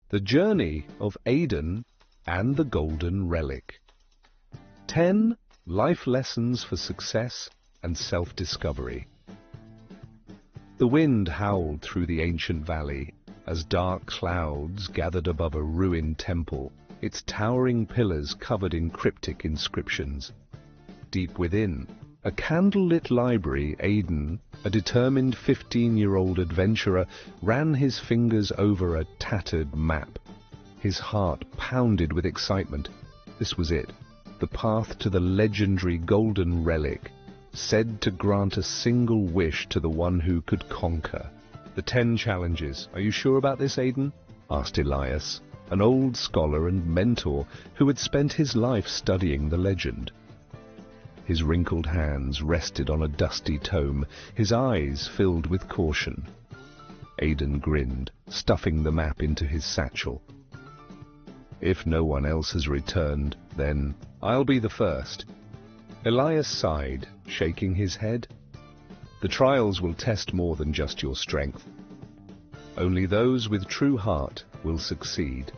The Journey of Aiden and the Golden Relic. 10 Life Lessons for Success and Self-Discovery. The wind howled through the ancient valley as dark clouds gathered above a ruined temple, its towering pillars covered in cryptic inscriptions. Deep within, a candlelit library, Aiden, a determined 15-year-old adventurer, ran his fingers over a tattered map. His heart pounded with excitement. This was it, the path to the legendary Golden Relic, said to grant a single wish to the one who could conquer. The 10 challenges. Are you sure about this, Aiden? Asked Elias, an old scholar and mentor who had spent his life studying the legend. His wrinkled hands rested on a dusty tome, his eyes filled with caution. Aiden grinned, stuffing the map into his satchel. If no one else has returned, then I'll be the first. Elias sighed, shaking his head. The trials will test more than just your strength. Only those with true heart will succeed.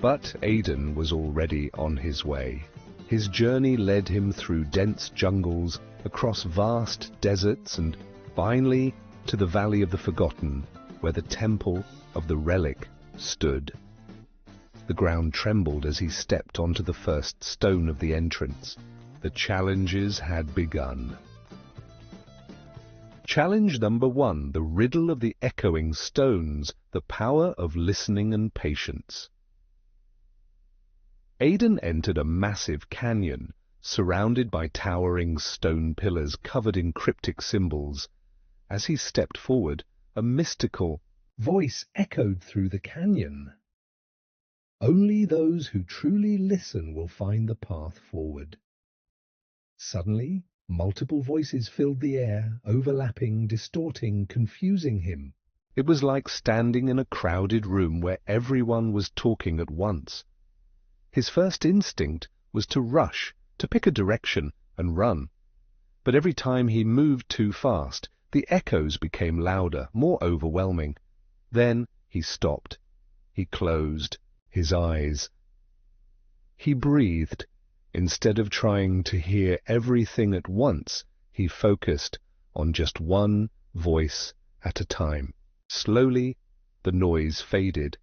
But Aiden was already on his way. His journey led him through dense jungles, across vast deserts, and finally to the Valley of the Forgotten, where the Temple of the Relic stood. The ground trembled as he stepped onto the first stone of the entrance. The challenges had begun. Challenge number 1, the riddle of the echoing stones, the power of listening and patience. Aiden entered a massive canyon, surrounded by towering stone pillars covered in cryptic symbols. As he stepped forward, a mystical voice echoed through the canyon. Only those who truly listen will find the path forward. Suddenly, multiple voices filled the air, overlapping, distorting, confusing him. It was like standing in a crowded room where everyone was talking at once. His first instinct was to rush, to pick a direction and run. But every time he moved too fast, the echoes became louder, more overwhelming. Then he stopped. He closed his eyes. He breathed. Instead of trying to hear everything at once, he focused on just one voice at a time. Slowly, the noise faded,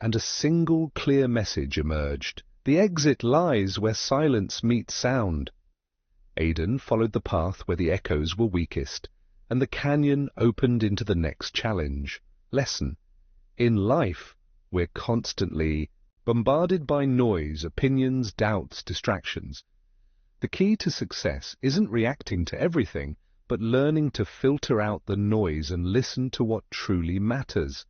and a single clear message emerged. The exit lies where silence meets sound. Aiden followed the path where the echoes were weakest, and the canyon opened into the next challenge. Lesson. In life, we're constantly bombarded by noise, opinions, doubts, distractions. The key to success isn't reacting to everything, but learning to filter out the noise and listen to what truly matters.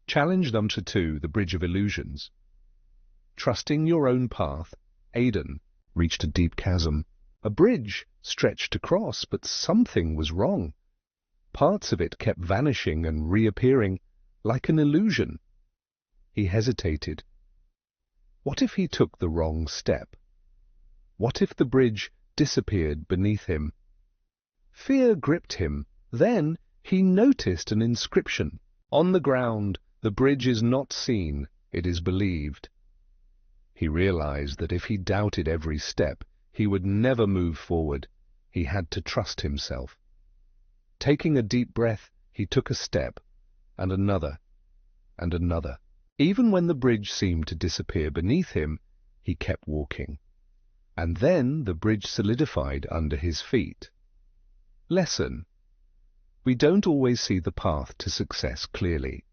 Challenge number 2, the Bridge of Illusions. Trusting your own path, Aiden reached a deep chasm. A bridge stretched across, but something was wrong. Parts of it kept vanishing and reappearing, like an illusion. He hesitated. What if he took the wrong step? What if the bridge disappeared beneath him? Fear gripped him. Then he noticed an inscription. On the ground, "The bridge is not seen, it is believed." He realized that if he doubted every step, he would never move forward. He had to trust himself. Taking a deep breath, he took a step, and another, and another. Even when the bridge seemed to disappear beneath him, he kept walking. And then the bridge solidified under his feet. Lesson. We don't always see the path to success clearly.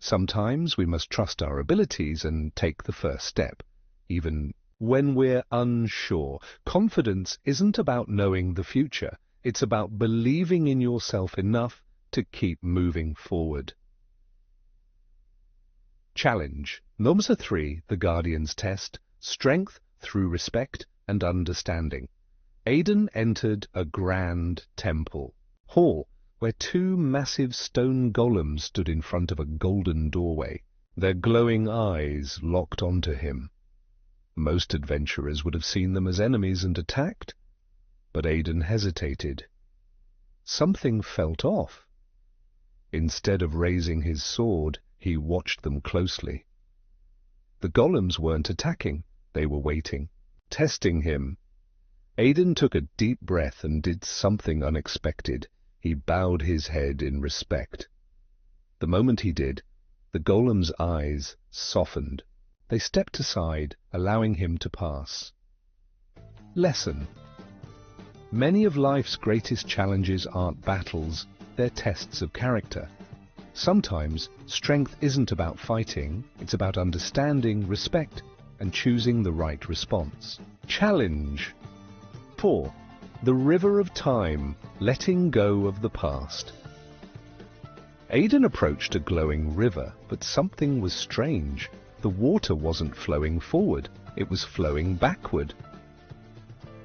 Sometimes we must trust our abilities and take the first step, even when we're unsure. Confidence isn't about knowing the future. It's about believing in yourself enough to keep moving forward. Challenge. Number 3, the Guardian's Test. Strength through respect and understanding. Aiden entered a grand temple hall where 2 massive stone golems stood in front of a golden doorway, their glowing eyes locked onto him. Most adventurers would have seen them as enemies and attacked, but Aiden hesitated. Something felt off. Instead of raising his sword, he watched them closely. The golems weren't attacking, they were waiting, testing him. Aiden took a deep breath and did something unexpected. He bowed his head in respect. The moment he did, the golem's eyes softened. They stepped aside, allowing him to pass. Lesson: many of life's greatest challenges aren't battles, they're tests of character. Sometimes strength isn't about fighting, it's about understanding, respect, and choosing the right response. Challenge 4. The river of time, letting go of the past. Aiden approached a glowing river, but something was strange. The water wasn't flowing forward, it was flowing backward.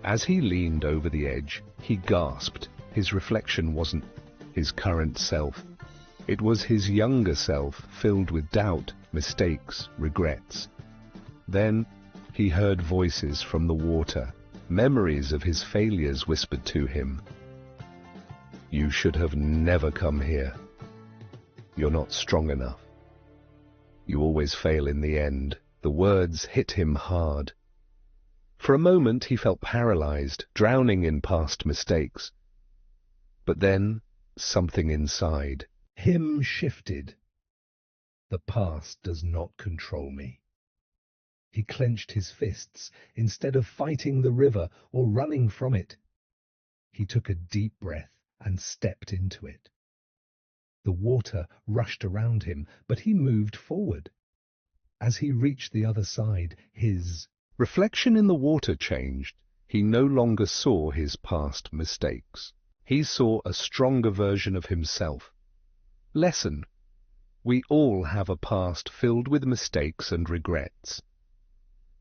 As he leaned over the edge, he gasped. His reflection wasn't his current self. It was his younger self, filled with doubt, mistakes, regrets. Then he heard voices from the water. Memories of his failures whispered to him. You should have never come here. You're not strong enough. You always fail in the end. The words hit him hard. For a moment he felt paralyzed, drowning in past mistakes. But then something inside him shifted. The past does not control me. He clenched his fists instead of fighting the river or running from it. He took a deep breath and stepped into it. The water rushed around him, but he moved forward. As he reached the other side, his reflection in the water changed. He no longer saw his past mistakes. He saw a stronger version of himself. Lesson: we all have a past filled with mistakes and regrets.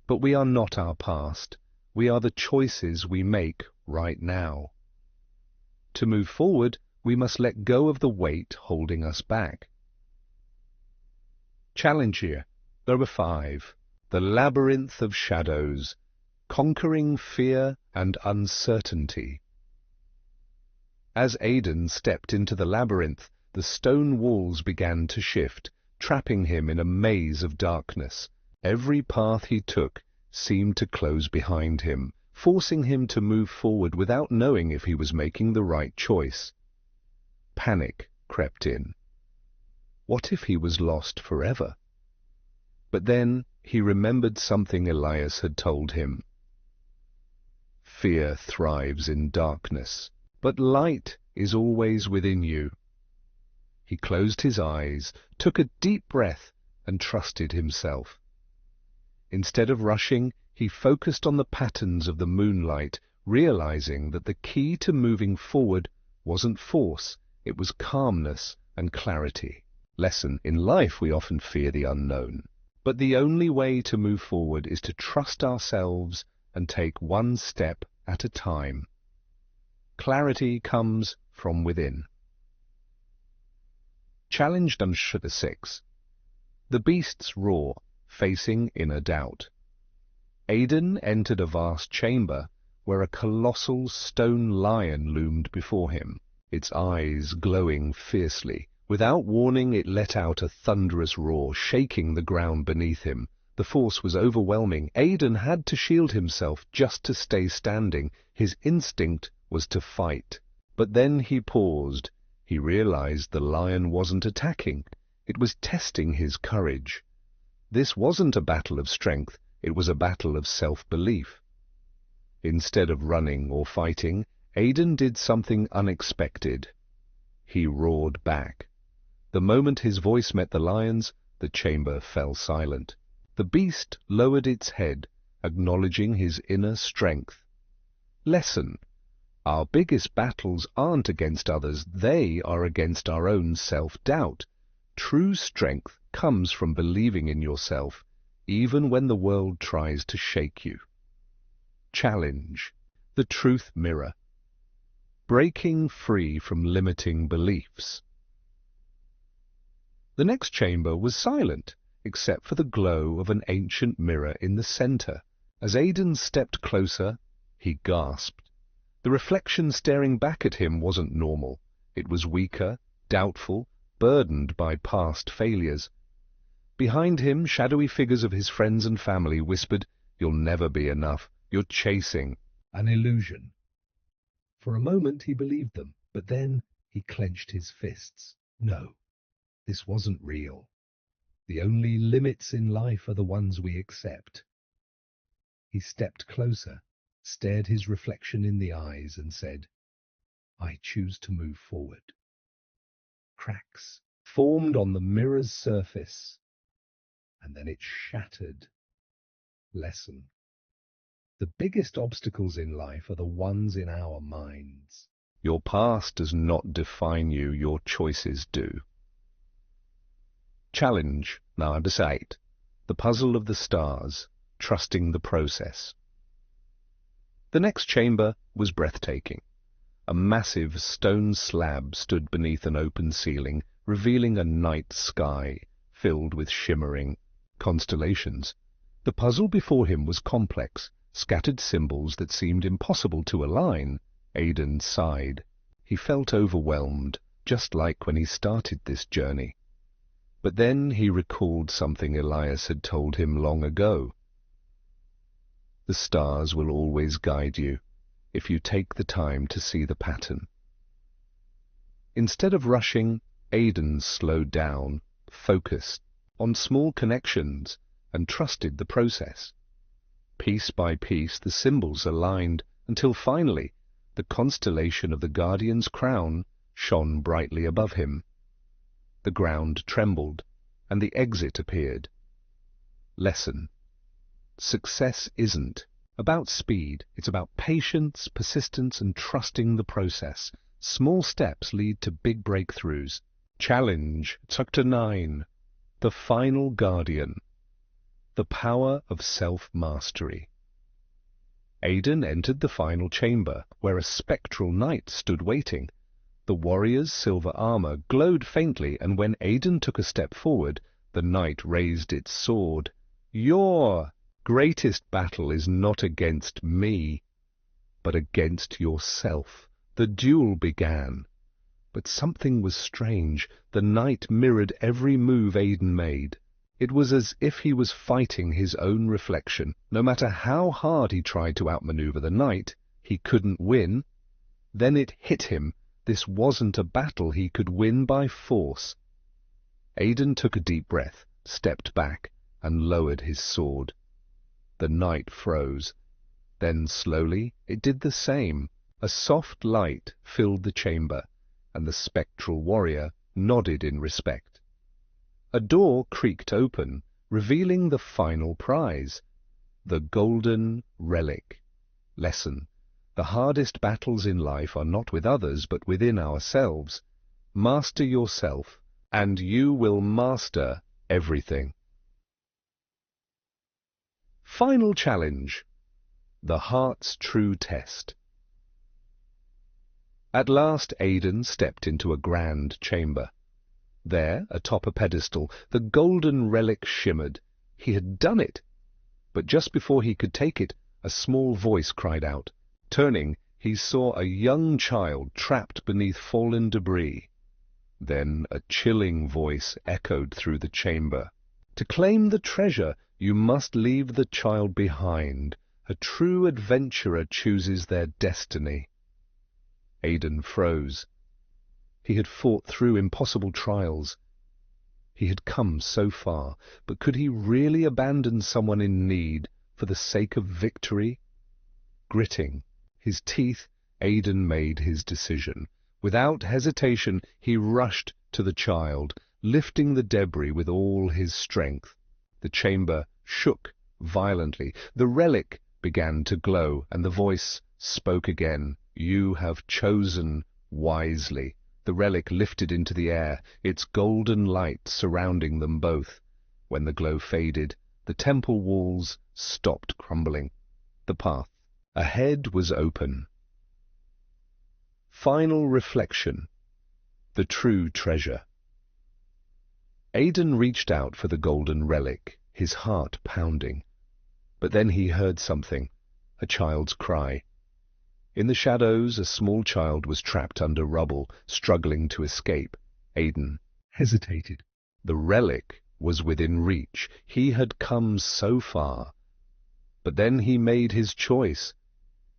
But we are not our past. We are the choices we make right now. To move forward, we must let go of the weight holding us back. Challenge here. Number 5. The Labyrinth of Shadows. Conquering fear and uncertainty. As Aiden stepped into the labyrinth, the stone walls began to shift, trapping him in a maze of darkness. Every path he took seemed to close behind him, forcing him to move forward without knowing if he was making the right choice. Panic crept in. What if he was lost forever? But then he remembered something Elias had told him. Fear thrives in darkness, but light is always within you. He closed his eyes, took a deep breath, and trusted himself. Instead of rushing, he focused on the patterns of the moonlight, realizing that the key to moving forward wasn't force, it was calmness and clarity. Lesson: in life we often fear the unknown, but the only way to move forward is to trust ourselves and take one step at a time. Clarity comes from within. Challenge number 6. The beasts roar, facing inner doubt. Aiden entered a vast chamber where a colossal stone lion loomed before him, its eyes glowing fiercely. Without warning, it let out a thunderous roar, shaking the ground beneath him. The force was overwhelming. Aiden had to shield himself just to stay standing. His instinct was to fight. But then he paused. He realized the lion wasn't attacking. It was testing his courage. This wasn't a battle of strength. It was a battle of self-belief. Instead of running or fighting, Aiden did something unexpected. He roared back. The moment his voice met the lion's, the chamber fell silent. The beast lowered its head, acknowledging his inner strength. Lesson: our biggest battles aren't against others, they are against our own self-doubt. True strength comes from believing in yourself, even when the world tries to shake you. Challenge: the truth mirror. Breaking free from limiting beliefs. The next chamber was silent, except for the glow of an ancient mirror in the center. As Aiden stepped closer, he gasped. The reflection staring back at him wasn't normal. It was weaker, doubtful, burdened by past failures. Behind him, shadowy figures of his friends and family whispered, "You'll never be enough. You're chasing an illusion." For a moment he believed them, but then he clenched his fists. No, this wasn't real. The only limits in life are the ones we accept. He stepped closer, stared his reflection in the eyes, and said, "I choose to move forward." Cracks formed on the mirror's surface, and then it shattered. Lesson: the biggest obstacles in life are the ones in our minds. Your past does not define you, your choices do. Challenge number 8. The puzzle of the stars, trusting the process. The next chamber was breathtaking. A massive stone slab stood beneath an open ceiling, revealing a night sky filled with shimmering constellations. The puzzle before him was complex, scattered symbols that seemed impossible to align. Aiden sighed. He felt overwhelmed, just like when he started this journey. But then he recalled something Elias had told him long ago. The stars will always guide you, if you take the time to see the pattern. Instead of rushing, Aiden slowed down, focused on small connections, and trusted the process. Piece by piece the symbols aligned, until finally the constellation of the Guardian's crown shone brightly above him. The ground trembled, and the exit appeared. Lesson: success isn't about speed, it's about patience, persistence, and trusting the process. Small steps lead to big breakthroughs. Challenge Chapter 9. The Final Guardian. The Power of Self-Mastery. Aiden entered the final chamber, where a spectral knight stood waiting. The warrior's silver armor glowed faintly, and when Aiden took a step forward, the knight raised its sword. "Your greatest battle is not against me, but against yourself." The duel began. But something was strange. The knight mirrored every move Aiden made. It was as if he was fighting his own reflection. No matter how hard he tried to outmaneuver the knight, he couldn't win. Then it hit him. This wasn't a battle he could win by force. Aiden took a deep breath, stepped back, and lowered his sword. The knight froze. Then slowly it did the same. A soft light filled the chamber, and the spectral warrior nodded in respect. A door creaked open, revealing the final prize, the Golden Relic. Lesson: the hardest battles in life are not with others, but within ourselves. Master yourself, and you will master everything. Final challenge: the heart's true test. At last Aiden stepped into a grand chamber. There, atop a pedestal, the Golden Relic shimmered. He had done it! But just before he could take it, a small voice cried out. Turning, he saw a young child trapped beneath fallen debris. Then a chilling voice echoed through the chamber. "To claim the treasure, you must leave the child behind. A true adventurer chooses their destiny." Aiden froze. He had fought through impossible trials. He had come so far, but could he really abandon someone in need for the sake of victory? Gritting his teeth, Aiden made his decision. Without hesitation, he rushed to the child, lifting the debris with all his strength. The chamber shook violently. The relic began to glow, and the voice spoke again. "You have chosen wisely." The relic lifted into the air, its golden light surrounding them both. When the glow faded, the temple walls stopped crumbling. The path ahead was open. Final reflection: the true treasure. Aiden reached out for the golden relic, his heart pounding. But then he heard something, a child's cry. In the shadows, a small child was trapped under rubble, struggling to escape. Aiden hesitated. The relic was within reach. He had come so far. But then he made his choice.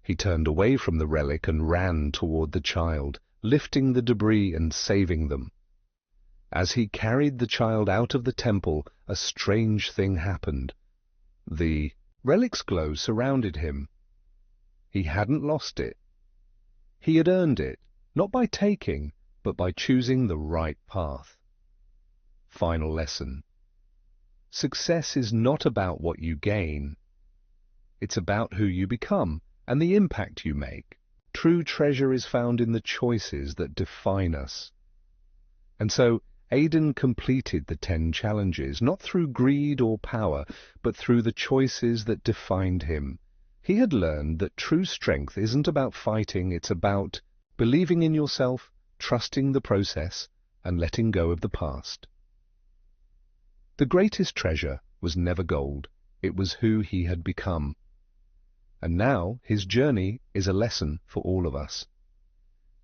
He turned away from the relic and ran toward the child, lifting the debris and saving them. As he carried the child out of the temple, a strange thing happened. The relic's glow surrounded him. He hadn't lost it. He had earned it, not by taking, but by choosing the right path. Final lesson. Success is not about what you gain. It's about who you become and the impact you make. True treasure is found in the choices that define us. And so, Aiden completed the 10 challenges, not through greed or power, but through the choices that defined him. He had learned that true strength isn't about fighting, it's about believing in yourself, trusting the process, and letting go of the past. The greatest treasure was never gold, it was who he had become. And now his journey is a lesson for all of us.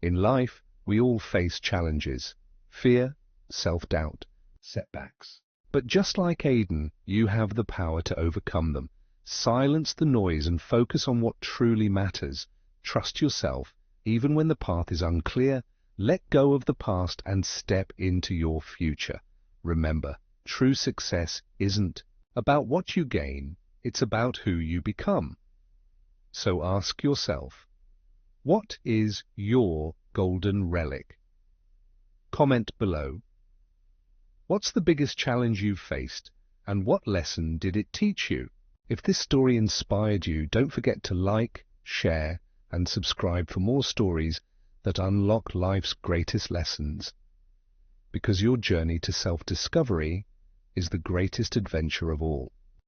In life, we all face challenges, fear, self-doubt, setbacks. But just like Aiden, you have the power to overcome them. Silence the noise and focus on what truly matters. Trust yourself, even when the path is unclear. Let go of the past and step into your future. Remember, true success isn't about what you gain, it's about who you become. So ask yourself, what is your golden relic? Comment below. What's the biggest challenge you've faced, and what lesson did it teach you? If this story inspired you, don't forget to like, share, and subscribe for more stories that unlock life's greatest lessons. Because your journey to self-discovery is the greatest adventure of all.